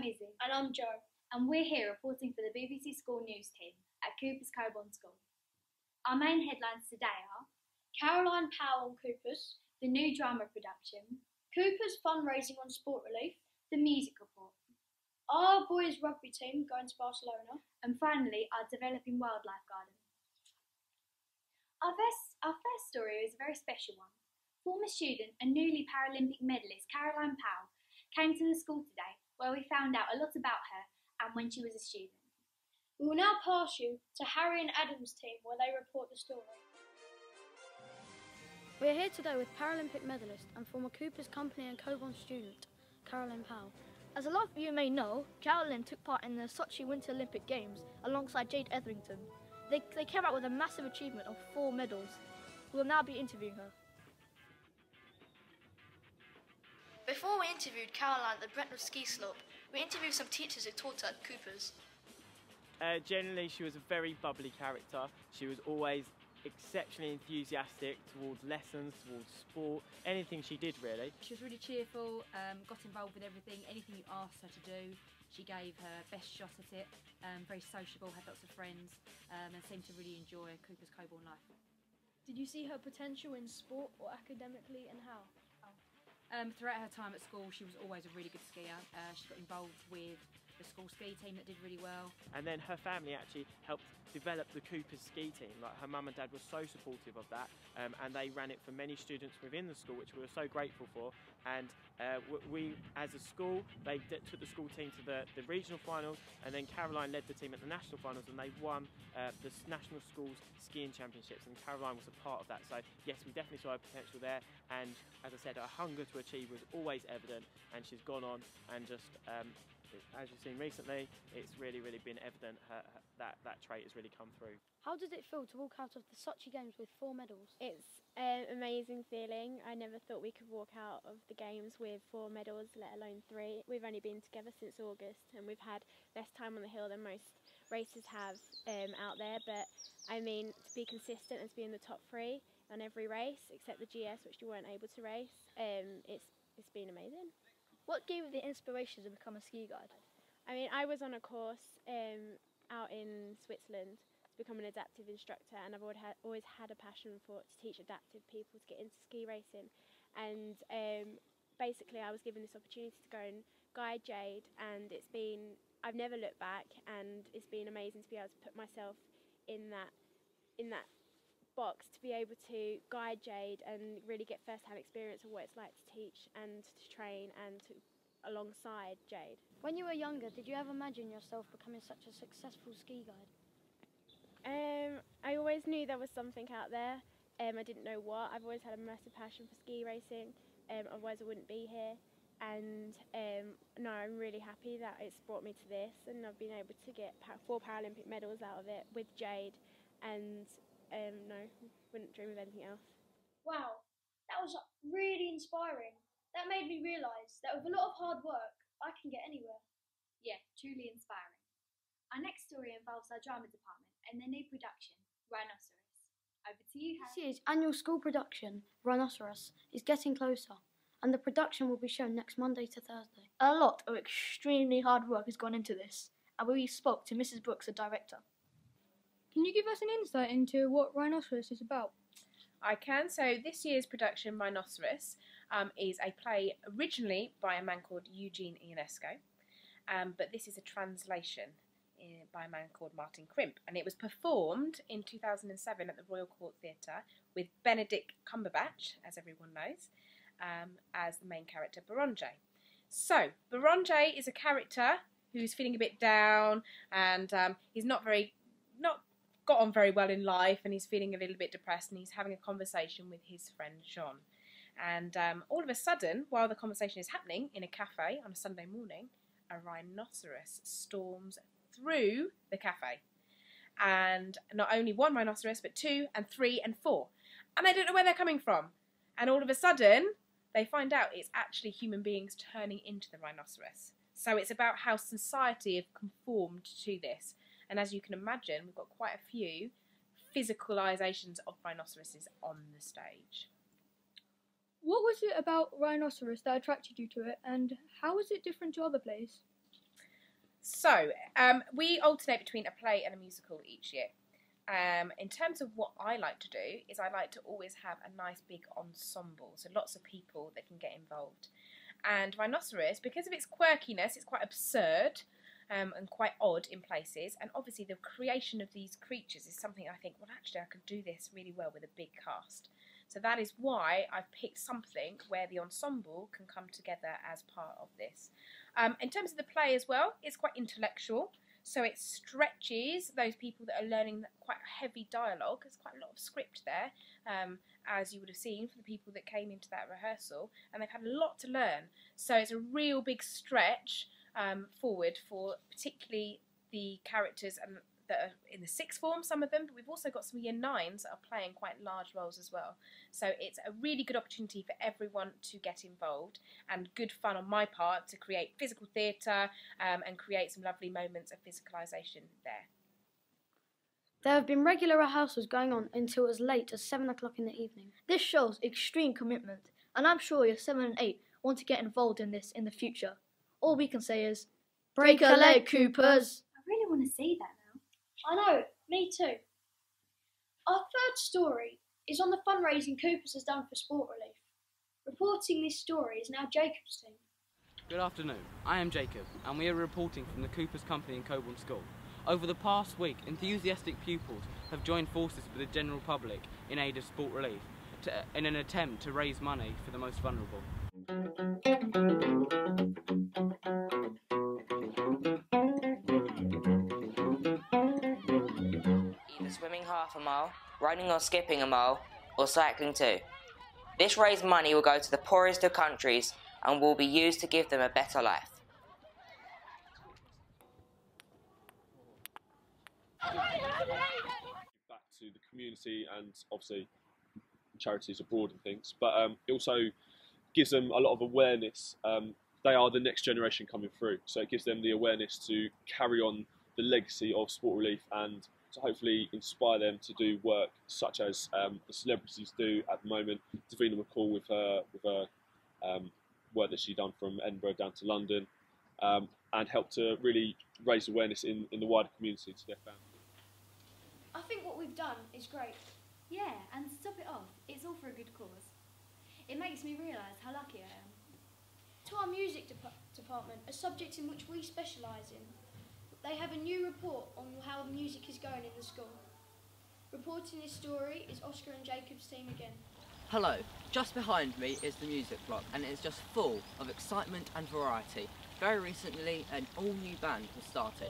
Izzy. And I'm Joe. And we're here reporting for the BBC School News team at Cooper's Coborn School. Our main headlines today are Caroline Powell on Cooper's, the new drama production, Cooper's fundraising on sport relief, the music report, our boys rugby team going to Barcelona, and finally our developing wildlife garden. Our first story is a very special one. Former student and newly Paralympic medalist Caroline Powell came to the school today, where we found out a lot about her and when she was a student. We will now pass you to Harry and Adam's team where they report the story. We're here today with Paralympic medalist and former Cooper's Company and Coborn student, Caroline Powell. As a lot of you may know, Caroline took part in the Sochi Winter Olympic Games alongside Jade Etherington. They came out with a massive achievement of 4 medals. We will now be interviewing her. Before we interviewed Caroline at the Brentwood ski slope, we interviewed some teachers who taught her at Cooper's. Generally, she was a very bubbly character. She was always exceptionally enthusiastic towards lessons, towards sport, anything she did really. She was really cheerful, got involved with everything, anything you asked her to do. She gave her best shot at it, very sociable, had lots of friends, and seemed to really enjoy Cooper's Coborn life. Did you see her potential in sport or academically, and how? Throughout her time at school, she was always a really good skier. She got involved with the school ski team that did really well. And then her family actually helped develop the Cooper's ski team. Like, her mum and dad were so supportive of that, and they ran it for many students within the school, which we were so grateful for. And we, as a school, they took the school team to the regional finals, and then Caroline led the team at the national finals, and they won the national schools skiing championships, and Caroline was a part of that. So yes, we definitely saw her potential there, and as I said, her hunger to achieve was always evident, and she's gone on and just as you've seen recently, it's really been evident that trait has really come through. How did it feel to walk out of the Sochi Games with 4 medals? It's an amazing feeling. I never thought we could walk out of the Games with 4 medals, let alone 3. We've only been together since August and we've had less time on the hill than most racers have out there, but I mean, to be consistent and to be in the top 3 on every race except the GS, which you weren't able to race, it's been amazing. What gave you the inspiration to become a ski guide? I mean, I was on a course out in Switzerland to become an adaptive instructor, and I've always had a passion to teach adaptive people to get into ski racing. And basically I was given this opportunity to go and guide Jade, and I've never looked back, and it's been amazing to be able to put myself in that box, to be able to guide Jade and really get first-hand experience of what it's like to teach and to train and alongside Jade. When you were younger, did you ever imagine yourself becoming such a successful ski guide? I always knew there was something out there. I didn't know what. I've always had a massive passion for ski racing, otherwise I wouldn't be here. And no, I'm really happy that it's brought me to this, and I've been able to get 4 Paralympic medals out of it with Jade, and no, wouldn't dream of anything else. Wow, that was really inspiring. That made me realise that with a lot of hard work, I can get anywhere. Yeah, truly inspiring. Our next story involves our drama department and their new production, Rhinoceros. Over to you, Harry. This year's annual school production, Rhinoceros, is getting closer, and the production will be shown next Monday to Thursday. A lot of extremely hard work has gone into this, and we spoke to Mrs. Brooks, the director. Can you give us an insight into what Rhinoceros is about? I can. So this year's production, Rhinoceros, is a play originally by a man called Eugene Ionesco, but this is a translation by a man called Martin Crimp, and it was performed in 2007 at the Royal Court Theatre with Benedict Cumberbatch, as everyone knows, as the main character, Boronjay. So, Boronjay is a character who's feeling a bit down, and he's not got on very well in life, and he's feeling a little bit depressed, and he's having a conversation with his friend Jean. And all of a sudden, while the conversation is happening in a cafe on a Sunday morning, a rhinoceros storms through the cafe. And not only 1 rhinoceros, but 2 and 3 and 4. And they don't know where they're coming from. And all of a sudden, they find out it's actually human beings turning into the rhinoceros. So it's about how society have conformed to this. And as you can imagine, we've got quite a few physicalisations of rhinoceroses on the stage. What was it about Rhinoceros that attracted you to it, and how is it different to other plays? So, we alternate between a play and a musical each year. In terms of what I like to do, is I like to always have a nice big ensemble, so lots of people that can get involved. And Rhinoceros, because of its quirkiness, it's quite absurd and quite odd in places, and obviously the creation of these creatures is something I think, well, actually I could do this really well with a big cast. So that is why I've picked something where the ensemble can come together as part of this. In terms of the play as well, it's quite intellectual. So it stretches those people that are learning quite heavy dialogue. There's quite a lot of script there, as you would have seen for the people that came into that rehearsal, and they've had a lot to learn. So it's a real big stretch forward for particularly the characters that are in the sixth form, some of them, but we've also got some year nines that are playing quite large roles as well. So it's a really good opportunity for everyone to get involved, and good fun on my part to create physical theatre and create some lovely moments of physicalisation there. There have been regular rehearsals going on until as late as 7 o'clock in the evening. This shows extreme commitment, and I'm sure your 7 and 8 want to get involved in this in the future. All we can say is, break a leg, Coopers! I really want to see that now. I know, me too. Our third story is on the fundraising Coopers has done for Sport Relief. Reporting this story is now Jacob's team. Good afternoon, I am Jacob, and we are reporting from the Coopers Company in Coborn School. Over the past week, enthusiastic pupils have joined forces with the general public in aid of Sport Relief in an attempt to raise money for the most vulnerable. Either swimming half a mile, running or skipping a mile, or cycling too. This raised money will go to the poorest of countries and will be used to give them a better life. Back to the community and obviously charities abroad and things, but it also gives them a lot of awareness. They are the next generation coming through, so it gives them the awareness to carry on the legacy of Sport Relief and to hopefully inspire them to do work such as the celebrities do at the moment. Davina McCall with her work that she's done from Edinburgh down to London, and help to really raise awareness in the wider community to their family. I think what we've done is great. Yeah, and to top it off, it's all for a good cause. It makes me realise how lucky I am. To our music department, a subject in which we specialise in, they have a new report on how the music is going in the school. Reporting this story is Oscar and Jacob's team again. Hello, just behind me is the music block, and it is just full of excitement and variety. Very recently, an all-new band has started.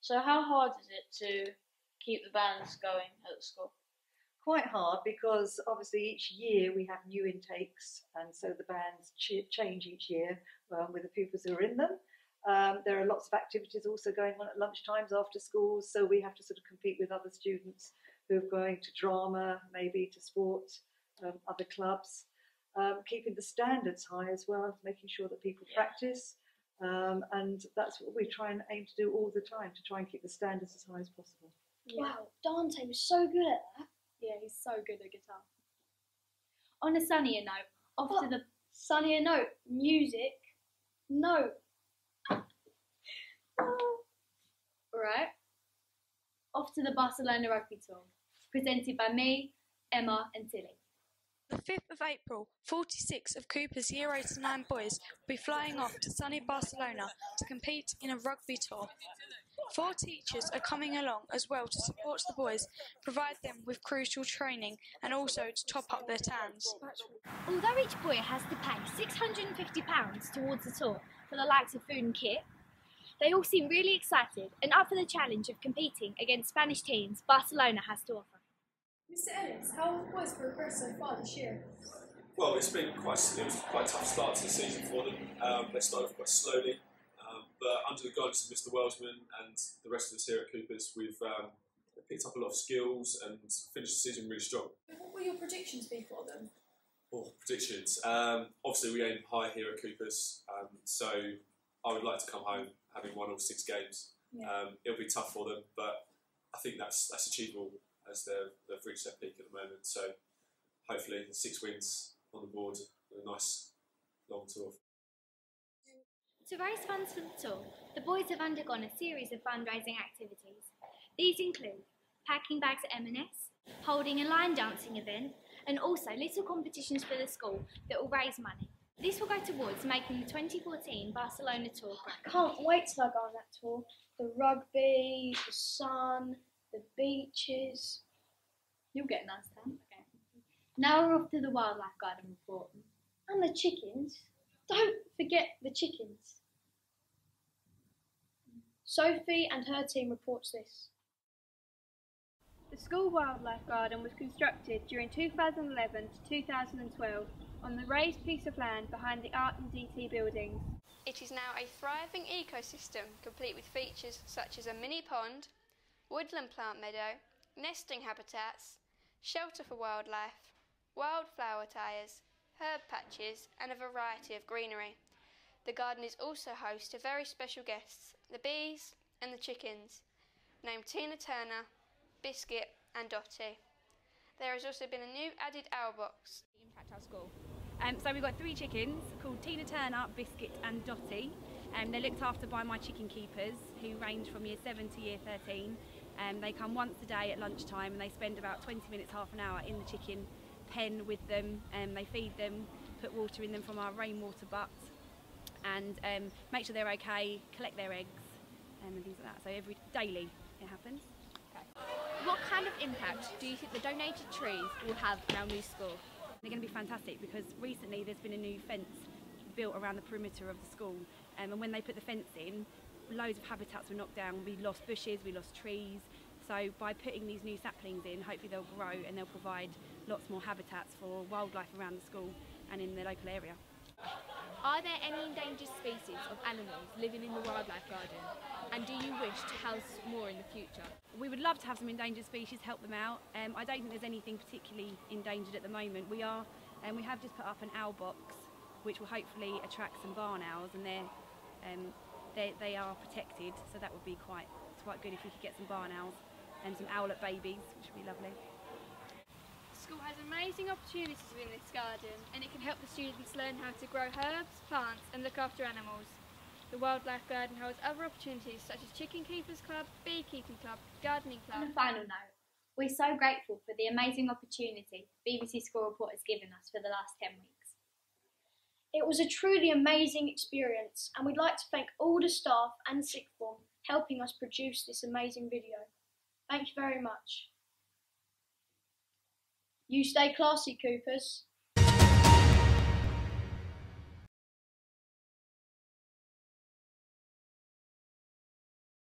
So how hard is it to keep the bands going at the school? Quite hard, because obviously each year we have new intakes, and so the bands change each year with the pupils who are in them. There are lots of activities also going on at lunchtimes after school, so we have to sort of compete with other students who are going to drama, maybe to sport, other clubs. Keeping the standards high as well, making sure that people practice, and that's what we try and aim to do all the time, to try and keep the standards as high as possible. Yeah. Wow, Dante was so good at that. Yeah, he's so good at guitar. On a sunnier note, off to the... Sunnier note, music, note. Right. Off to the Barcelona rugby tour, presented by me, Emma and Tilly. The 5th of April, 46 of Cooper's Year 8 to 9 boys will be flying off to sunny Barcelona to compete in a rugby tour. 4 teachers are coming along as well to support the boys, provide them with crucial training and also to top up their tans. Although each boy has to pay £650 towards the tour for the likes of food and kit, they all seem really excited and up for the challenge of competing against Spanish teams Barcelona has to offer. Mr. Ellis, how have the boys progressed so far this year? Well, it was quite a tough start to the season for them. They started off quite slowly, but under the guidance of Mr. Wellsman and the rest of us here at Coopers, we've picked up a lot of skills and finished the season really strong. What will your predictions be for them? Oh, predictions. Obviously, we aim high here at Coopers, so I would like to come home having won all 6 games. Yeah. It'll be tough for them, but I think that's achievable as they've reached their peak at the moment. So hopefully 6 wins on the board and a nice long tour. To raise funds for the tour, the boys have undergone a series of fundraising activities. These include packing bags at M&S, holding a line dancing event, and also little competitions for the school that will raise money. This will go towards making the 2014 Barcelona tour. I can't wait till I go on that tour. The rugby, the sun, the beaches. You'll get a nice tan. Okay. Now we're off to the wildlife garden report. And the chickens. Don't forget the chickens. Sophie and her team reports this. The school wildlife garden was constructed during 2011 to 2012 on the raised piece of land behind the Art and DT buildings. It is now a thriving ecosystem complete with features such as a mini pond, woodland plant meadow, nesting habitats, shelter for wildlife, wildflower tyres, herb patches and a variety of greenery. The garden is also host to very special guests, the bees and the chickens, named Tina Turner, Biscuit and Dotty. There has also been a new added owl box. Impact our school. So we've got 3 chickens called Tina Turner, Biscuit and Dotty. They're looked after by my chicken keepers who range from year 7 to year 13. They come once a day at lunchtime and they spend about 20 minutes, half an hour in the chicken pen with them. They feed them, put water in them from our rainwater butt and make sure they're okay, collect their eggs and things like that. So daily it happens. What kind of impact do you think the donated trees will have in our new school? They're going to be fantastic because recently there's been a new fence built around the perimeter of the school and when they put the fence in, loads of habitats were knocked down. We lost bushes, we lost trees. So by putting these new saplings in, hopefully they'll grow and they'll provide lots more habitats for wildlife around the school and in the local area. Are there any endangered species of animals living in the wildlife garden? And do you wish to house more in the future? We would love to have some endangered species, help them out. I don't think there's anything particularly endangered at the moment. We have just put up an owl box, which will hopefully attract some barn owls, and they are protected, so that would be quite good if we could get some barn owls and some owlet babies, which would be lovely. The school has amazing opportunities within this garden and it can help the students learn how to grow herbs, plants and look after animals. The wildlife garden holds other opportunities such as chicken keepers club, beekeeping club, gardening club. On a final note, we're so grateful for the amazing opportunity BBC School Report has given us for the last 10 weeks. It was a truly amazing experience and we'd like to thank all the staff and sixth form helping us produce this amazing video. Thank you very much. You stay classy, Coopers.